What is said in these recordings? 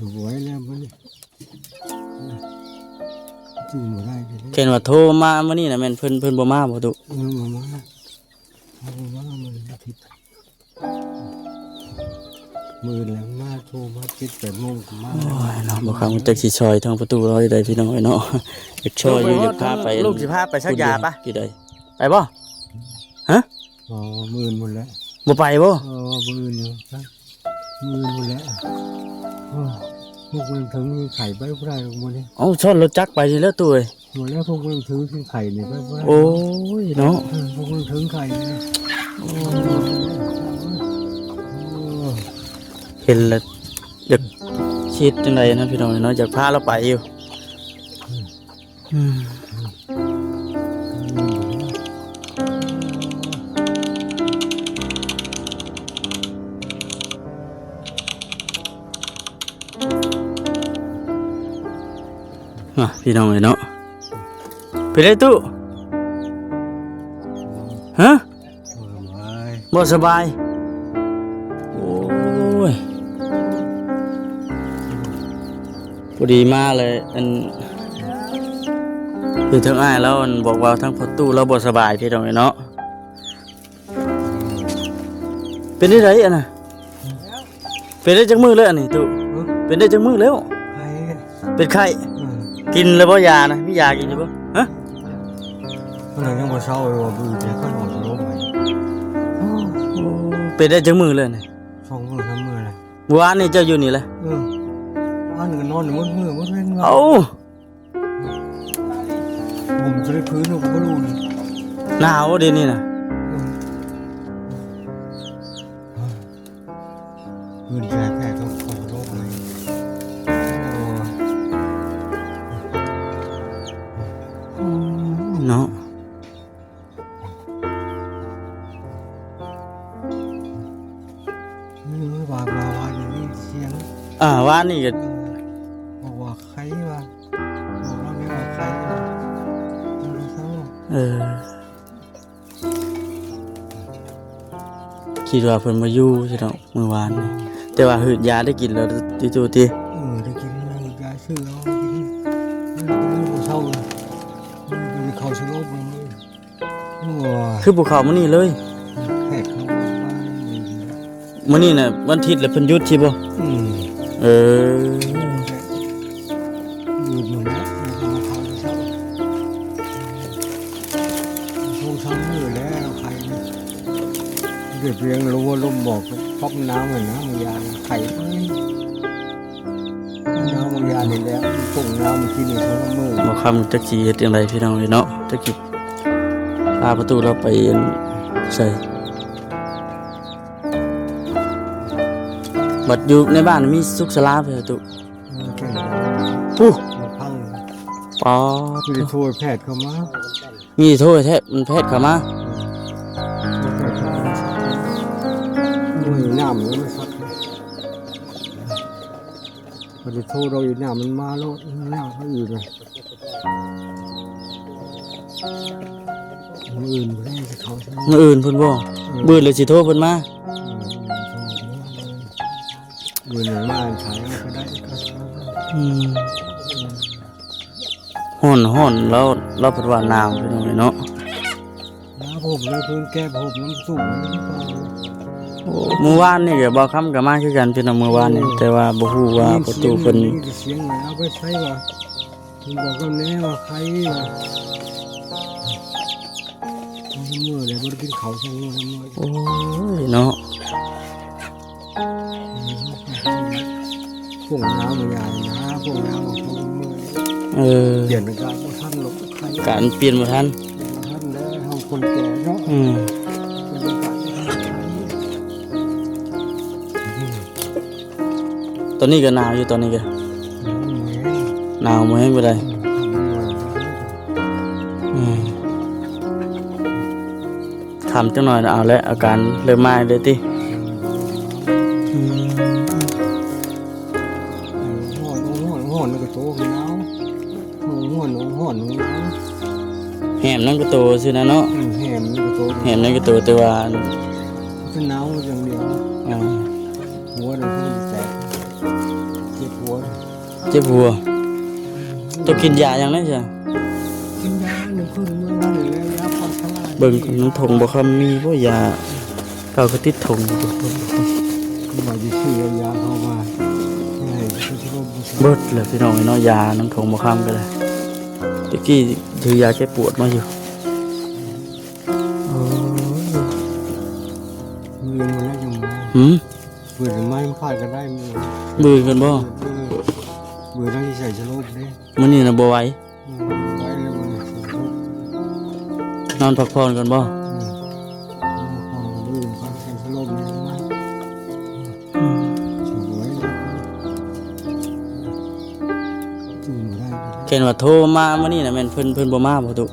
สวยแล้วมันจูงมาได้เลยเห็นว่าโทรมามื้อนี้น่ะแม่นเพิ่นบ่มาบ่ตุ มามันอาทิตย์มือแล้วมาโทรมา7-8 โมงมา โอ้ยเนาะบ่คำจักสิซอยทางประตูร้อยได้พี่น้องเอ้ยเนาะอยากช่วยอยู่อยากพาไปลูกสิพาไปซักยาปะกี่ได้ไปบ่ฮะ อ๋อมือหมดแล้ว บ่ไปบ่ มืออยู่ครับมือหมดแล้วพวกมันถึงไข่ไปบ่ได้หมดเลย เอ้าชนรถจักรไปนี่แล้วตู้เอ้ย หมดแล้วพวกมันถึงไข่นี่ไปบ่ได้ โอ้ยเนาะ พวกมันถึงไข่นี่ เห็นแล้วอยากคิดจังไดนะพี่น้องเนาะอยากพาเราไปอยู่พี่น้องเนาะไปเลยตู้ฮะบ่สบายโอ้ยพอดีมาเลยอันคือทั้งอ้ายแล้วอันบอกว่าทั้งพ่อตู้เราบ่สบายพี่น้องเนาะเป็นได้ไรอ่ะนะเป็นได้จักมือเลยอันนี้ตู้เป็นได้จักมือแล้วเป็นไข้กินแล้วบ่ยานะมียากินอยู่บ่ฮะ มันยังบ่เศร้าเลยว่าบืนเนี่ยก็หมดลมไป เป็นได้จักมือเลยนี่ 2 มื้อ 3 มื้อเลย เมื่อวานนี่เจ้าอยู่นี่แหละ วันก็นอนอยู่มื้อมื้อเว้นว่า เอ้า ผมจะได้พื้นก็บ่รู้นี่ หนาวเดี๋ยวนี้น่ะ พื้นแท้ๆต้องขอโทษเลย เนาะ ว่าอย่างนี้เสียง วานนี่ก็ บอกว่าใครว่าบอกว่าไม่ว่าใครมันเศร้า คิดว่าเพิ่นมาอยู่ใช่ดอกเมื่อวานนี่แต่ว่าหืดยาได้กินแล้วจู่ๆติ ได้กินยาชื่อแล้วกินมันเศร้าเลยมันเขาสลบเลยว้า คือภูเขามื้อนี้เลย แขกเขา มื้อนี้น่ะวันอาทิตย์แล้วเพิ่นหยุดสิบ่เออ อยู่อยู่นะเขาเศร้าช่วงซ้ำมือแล้วใครเก็บเลี้ยงรู้ว่าลมบอกป๊อกน้ำเหมือนน้ำยาไข่น้ำยานี่แล้วส่งน้ำกินในท้องมือ บ่คำจักสิเฮ็ดจังไดพี่น้องเนาะจักสิพาประตูเราไปใส่บัดอยู่ในบ้านมีสุขศาลาเพิ่นตุปุ๊ พัง ปอ คือโทรแพทย์เข้ามา มีโทษแท้มันแพทย์เข้ามา ไม่น้ำเลยมันสักพอจะโทรเราอีกน้ำมันมาแล้วน้ำเขาอื่นเลยมืออื่นไม่ได้เขาใช่ไหม มื้ออื่นเพิ่นบ่มื้อเลยสิโทรเพิ่นมา มือหนึ่งมาใช้ก็ได้ก็ ฮ้อนแล้วเราเพิ่นว่าหนาวพี่น้องเนาะ น้ำผมเลยพื้นแก้ผมน้ำสูง เมื่อวานนี่ก็บ่คำก็มาคือกันพี่น้องเมื่อวานนี่แต่ว่าบ่ฮู้ว่าประตูเพิ่น เสียงไหนเอาไปใช้ว่าคุณบอกก็แน่ว่าใครว่ามือเลยบ่ได้กินเขาใช่ไหมมือ โอ้ยเนาะ พวกน้ำมันใหญ่นะพวกน้ำมันพวกมือเปลี่ยนเป็นการบ่ทันหรอกใคร การเปลี่ยนบ่ทัน ท่านแล้วเฮาคนแก่เนาะตอนนี้ก็หนาวอยู่ตอนนี้ก็หนาวบ่แฮงบ่ได้ถามจังหน่อยเอาแล้วอาการเริ่มมาเลยติห่อนก็โตกันแล้วห่อนแหมนั่นก็โตซื่อนะเนาะ แหมก็โต แหมนั่นก็โตแต่ว่า เป็นหนาวอย่างเดียวหัวเราเพิ่งแตกเจ็บหัว เจ็บหัวต้องกินยาอย่างนั้นจ้ะ กินยาหนึ่งคืนเมื่อวันเลยยาพักทั้งหลาย เบิ่งน้ำทงบ่คำมีบ่ยาเก่าก็ติดทงอยู่ เขาบอกจะซื้อยาเข้ามาให้เขาจะรู้ เบิดเลยพี่น้องไอ้เนาะยาน้ำทงบ่คำก็เลยตะกี้ถือยาแก้ปวดมาอยู่โอ้ย มือมันแล้วยังมา หืม มือถึงไม้มันขาดก็ได้มือ เบื่อกันบ่ มือต้องใส่ชะโลมดิ มื้อนี้น่ะบ่ไหว ไว้แล้วมัน นอนพักผ่อนกันบ่ มือเขาใส่ชะโลมนี่มาสวยเลยจูนได้ เห็นว่าโทรมามื้อนี้น่ะแม่นเพิ่นบ่มาบ่ตุ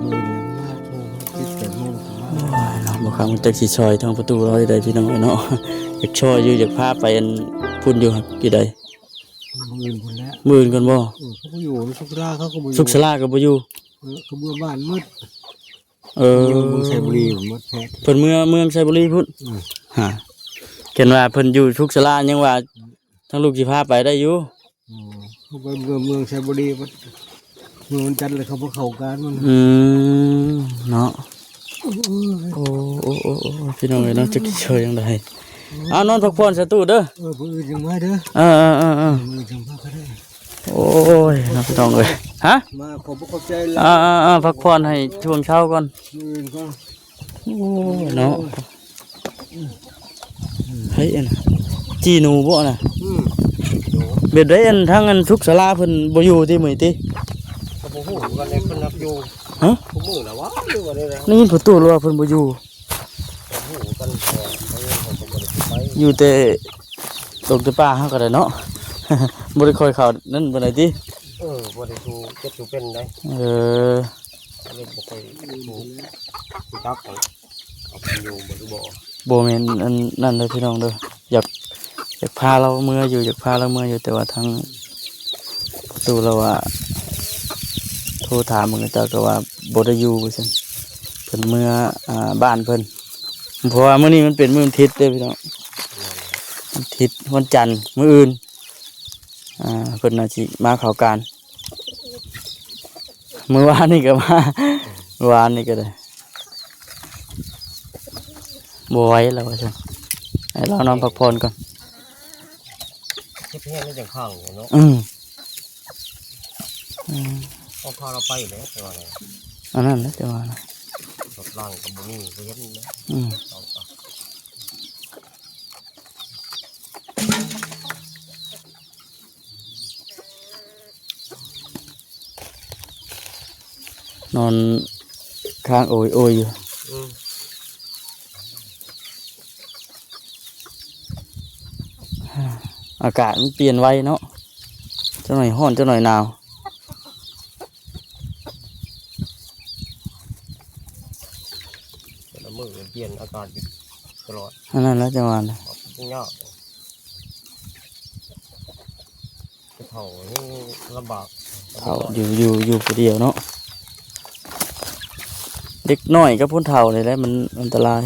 มือเนี่ยมาโทรติดแต่โมงมา โอ้ยเนาะบ่คำจักสิซอยทางประตูเราได้พี่น้องไอ้เนาะอยากช่วยอยู่อยากพาไปอันพุ่นอยู่ครับกี่ใด มือคนแล้ว มื้ออื่นก่อนบ่ เขาก็อยู่สุกราเขาก็บ่อยู่ สุขศาลาก็บ่อยู่ เขาเบื่อบ้านมืด เออ เมืองไซบุรีมืดแท้ เพิ่นเมืองไชบุรีพุ่นฮะเห็นว่าเพิ่นอยู่ทุกศาลายังว่าทั้งลูกสิพาไปได้อยู่ เขาไปเมืองไซบุรีเมืองจันทร์เลยเขาพวกเขาการมัน เนาะโอ้พี่น้องเอ้ยเนาะจักสิช่วยจังไดเอานอนพักผ่อนซะตู้เด้อ ผู้อื่นยังมาเด้อ เออ มือจังพักก็ได้ โอ้ยน้องพี่น้องเอ้ยฮะ มาขอบใจแล้ว พักผ่อนให้ช่วงเช้าก่อน มือก็ โอ้ยเนาะเฮ้ยอันจีหนูบ่น่ะเบ็ดได้อันทั้งอันทุกศาลาเพิ่นบ่อยู่ที่มื้อติ เขาบอกหูกันเลยเพิ่นนับอยู่ ฮะ เขามือแล้ววะหรือว่าได้แล้ว นี่ยินประตูว่าเพิ่นบ่อยู่ หูกันก่อนเขาก็บ่ได้ไป อยู่แต่ตกแต่ป่าเฮาก็ได้เนาะ บ่ได้ค่อยเข้านั่นปานใดติ บ่ได้ถูกเก็บถูกเป็นได้ เออ เลยบ่ค่อยถูกตักเอาไปอยู่บ่รู้บ่ บ่แม่นอันนั่นเด้อพี่น้องเด้ออยากพาเราเมื่ออยู่อยากพาเราเมื่ออยู่แต่ว่าทางประตูเราว่าโทรถามมึงเจ้าก็ว่าบ่ได้อยู่ว่าซั่นเพิ่นเมื่อบ้านเพิ่นเพราะว่ามื้อนี้มันเป็นมื้อวันอาทิตย์เด้อพี่น้องวันอาทิตย์วันจันทร์มื้ออื่นเพิ่นน่าสิมาเข้าการมื้อวานนี่ก็มาเมื่อวานนี่ก็ได้บ่ไหวแล้วว่าซั่นให้เรานอนพักผ่อนก่อน เก็บแห้งนี่จังข้างเนาะ เอาพาเราไปเลยแต่ว่าอะไร อันนั้นนะจะว่านะ รถล่างกับบุนี่ก็เห็นนะ อืม เอาไป นอนข้างโอยอยู่อากาศมันเปลี่ยนไวเนาะเจ้าหน่อยร้อนเจ้าหน่อยหนาว แต่ละมือเปลี่ยนอากาศอยู่ตลอด อันนั้นแล้วจะว่านะ ยากจะเผานี่ลำบาก เขาอยู่ผู้เดียวเนาะเด็กน้อยกับพ้นเฒ่าเลยแหละมันอันตราย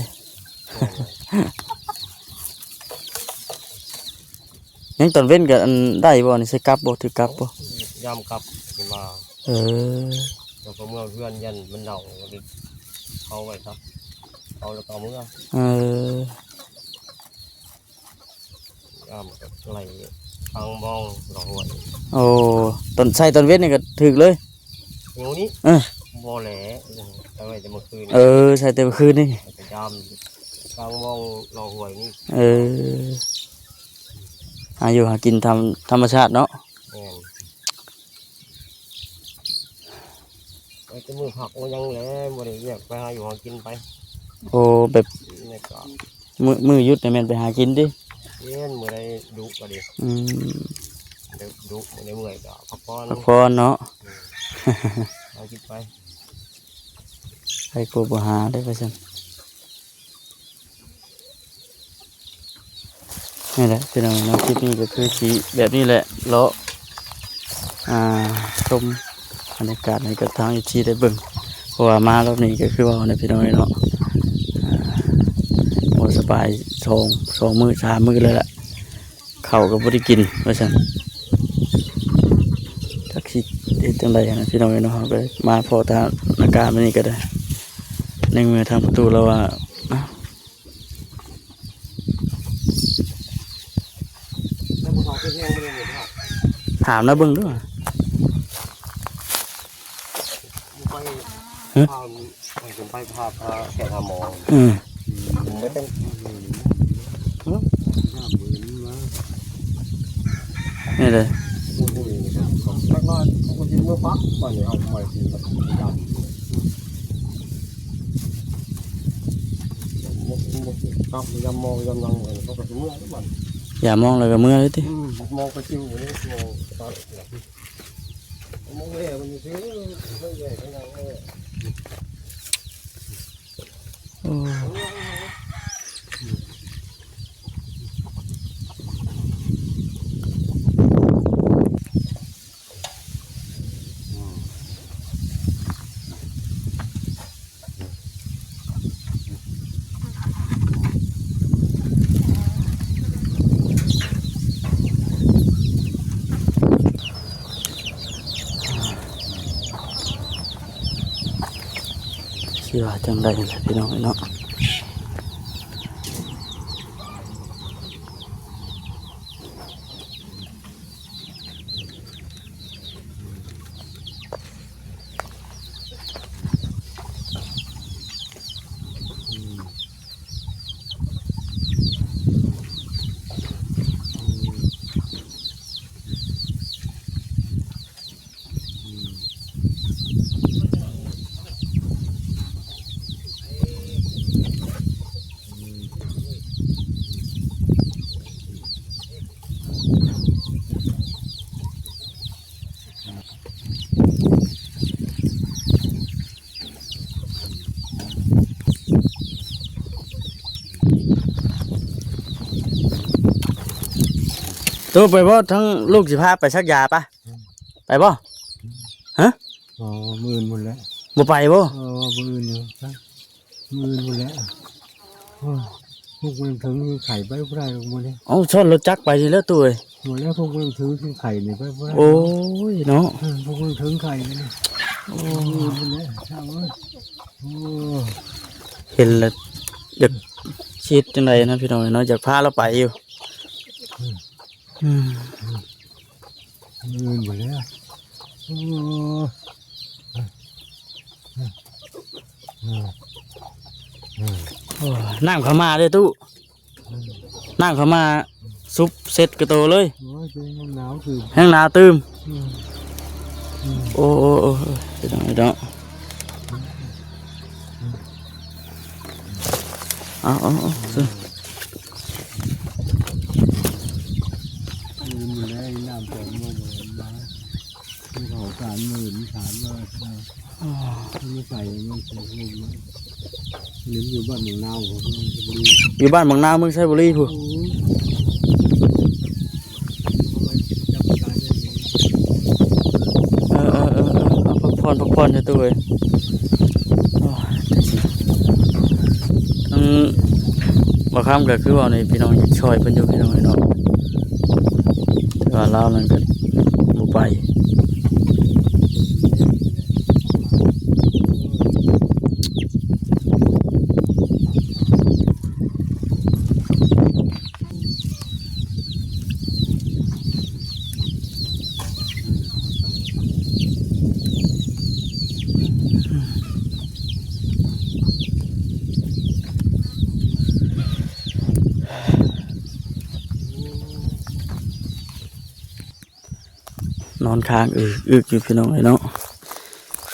ยังตอนเว้นกันได้บ่นี่ใส่กลับบ่ถือกลับบ่ ยามกลับขึ้นมา เออ แล้วก็เมื่อเพื่อนยันมันเน่าเลยเอาไว้ครับเอาแล้วก็เอาเมื่อ เออย ามไหลทางมองหลอกหวย โอ้ตอนใส่ตอนเว้นนี่ก็ถึกเลย งูนี้ เออ บ่แหล่เอาไว้แต่เมื่อคืน ใส่แต่เมื่อคืนนี่ แต่ยามทางมองหลอกหวยนี่ อยู่หากินธรรมชาติเนาะ แม่นไอ้ตัวมือผักมันยังแหละบ่ได้เรียกไปหาอยู่หากินไป โอ้แบบ นี่ก็ มือหยุดเนี่ยแม่นไปหากินดิ เย็นมื้อใดดุก็ดี เดี๋ยวดุมื้อใดเมื่อยก็พักผ่อน พักผ่อนเนาะ หากินไป ไปกลัวบ่หาได้ไปซั่นนี่แหละพี่น้องเนาะคลิปนี้ก็คือสีแบบนี้แหละเลาะชมบรรยากาศในกระทางอีกทีได้เบิ่งเพราะว่ามารอบนี้ก็คือว่าในพี่น้องเนาะบ่ส ปลาย2 มื้อ3 มื้อเลยล่ะข้าวก็บ่ได้กินว่าซั่นจักสิเฮ็ดจังไดนะพี่น้องเนาะก็มาพอทางอาการแบบนี้ก็ได้ในเมื่อทางประตูเราว่าถามแล้วเบิ่งด้วยผมไปพาแกทำหมอ ไม่เป็น นี่เลย แล้วก็คนที่เมื่อฟักมันเนี่ยเอาไปกินแบบยำครับยำมองยำนังเลยเขาก็เมื่อแล้วมัน อย่ามองเลยกับมือเลยติ มองไปจิ้วเลยมองตอนมองแย่มันซื้อไม่แย่ไม่ยังแย่ โอ้สิว่าจังได๋ล่ะพี่น้องเนาะตัวไปบ่ทั้งลูกสิพาไปซักยาปะไปบ่ อ๋อมื่นหมดแล้ว บ่ไปบ่ มื่นอยู่ครับมื่นหมดแล้วพวกมันถึงไข่ไปไม่ได้ลงมาเนี่ย เอาชนรถจักรไปสิแล้วตัวเอ้ย หมดแล้วพวกมันถือไข่นี่ไปไม่ได้ โอ้ยเนาะ พวกมันถึงไข่นี่โอ้มื่นหมดแล้วช่างเลยโอ้ เห็นแล้วอยากคิดจังไดนะพี่น้องเนาะอยากพาเราไปอยู่อืม มื่นหมดแล้วโอ้โอ้ยน้ำเข้ามาเด้อตู้น้ำเข้ามาซุปเสร็จกระโตเลย โอ้ยเป็นหนาวคือ แห้งหนาตื่มโอ้โอ้โอ้พี่น้องเนาะเอาสิ มื่นหมดแล้วน้ำผมหมดแล้วที่เขา30,000ว่าไม่ใส่ไม่ใส่ลมลิ้นอยู่บ้านหนึ่งนาวของมันจะดี อยู่บ้านบางนาเมืองไชบุรีพู่นเอาพักผ่อนให้ตัวเองโอ้ยแต่สิทั้งบ่ข้ามก็คือว่าในพี่น้องช่วยเพิ่นอยู่พี่น้องเนาะแต่ว่าเรานั่นก็บ่ไปนอนค้างอึกอยู่พี่น้องเนาะ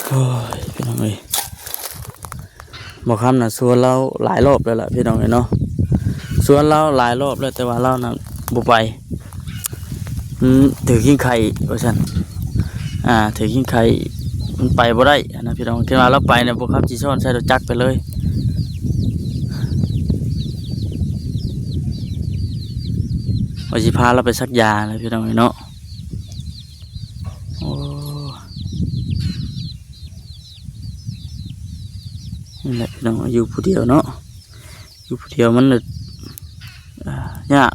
โอ้ยพี่น้องบ่คำน่ะสวนเราหลายรอบแล้วล่ะพี่น้องเนาะสวนเราหลายรอบแล้วแต่ว่าเราน่ะบ่ไปถือขิ้งไข่ว่าซั่นถือขิ้งไข่มันไปบ่ได้นะพี่น้องที่ว่าเราไปเนี่ยบ่ครับสิซ้อนใส่รถจักรไปเลยว่าสิพาเราไปซักยานะพี่น้องเนาะโอ้นี่แหละพี่น้องอยู่ผู้เดียวเนาะอยู่ผู้เดียวมัน เนี่ยาก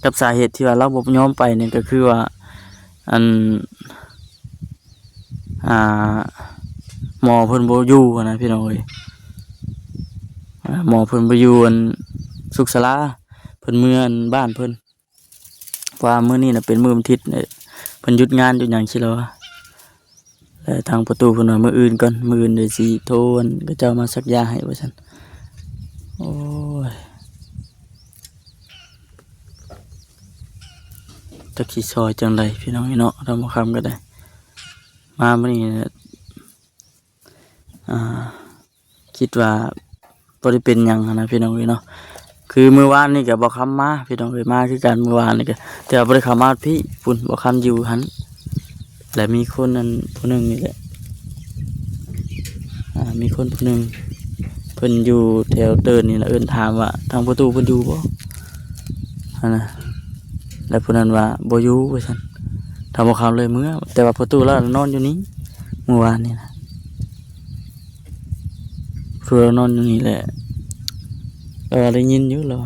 กับสาเหตุที่ว่าเราบ่ยอมไปเนี่ยก็คือว่าอันหมอเพิ่นบ่อยู่นะพี่น้องเอ้ยหมอเพิ่นบ่อยู่อันสุขศาลาเพิ่นเมื่ออันบ้านเพิ่นว่ามื้อนี้น่ะเป็นมื้อวันอาทิตย์เนี่ยเพิ่นหยุดงานอยู่หยังสิแล้วแล้วทางประตูเพิ่นว่ามื้ออื่นก่อนมื้ออื่นเดี๋ยวสิโทรอันก็เจ้ามาซักยาให้ว่าซั่นโอ้ยจักสิซอยจังไดพี่น้องเนาะเราบ่คำก็ได้มามื้อนี้คิดว่าบ่ได้เป็นหยังหั้นนะพี่น้องเอ้ยเนาะคือมื้อวานนี่ก็บ่คำมาพี่น้องเอ้ยมาคือกันมื้อวานนี่ก็แต่ว่าบ่ได้เข้ามาพี่พุ่นบ่คำอยู่หันและมีคนนั้นผู้หนึงนี่แหละมีคนผู้หนึงเพิ่นอยู่แถวเตินนี่ล่ะเอิ้นถามว่าทางประตูเพิ่นอยู่บ่หั่นน่ะแล้วผู้นั้นว่าบ่อยู่ว่าซั่นถ้าบ่คำเลยมื้อแต่ว่าประตูเรานอนอยู่นี่มื้อวานนี่นะเพื่อนอนอยู่นี่แหละได้ยินอยู่แล้ว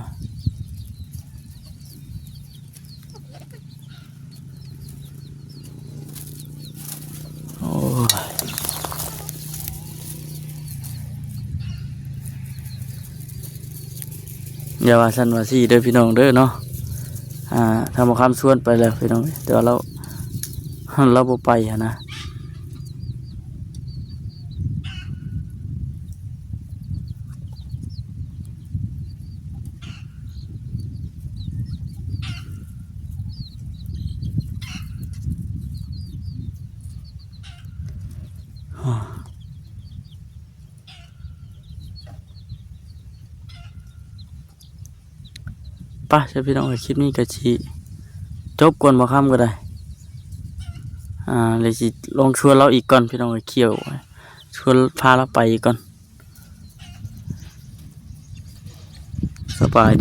โอ้ยอย่าว่าสันว่าซี่เด้อพี่น้องเด้อเนาะทำมาคำชวนไปแล้วพี่น้องแต่ว่าเราบ่ไปนะป่ะใช่พี่น้องคลิปนี้ก็สิจบก่อนมาคำก็ได้เลยสิลองชวนเราอีกก่อนพี่น้องเขี่ยวชวนพาเราไปอีกก่อนสบาย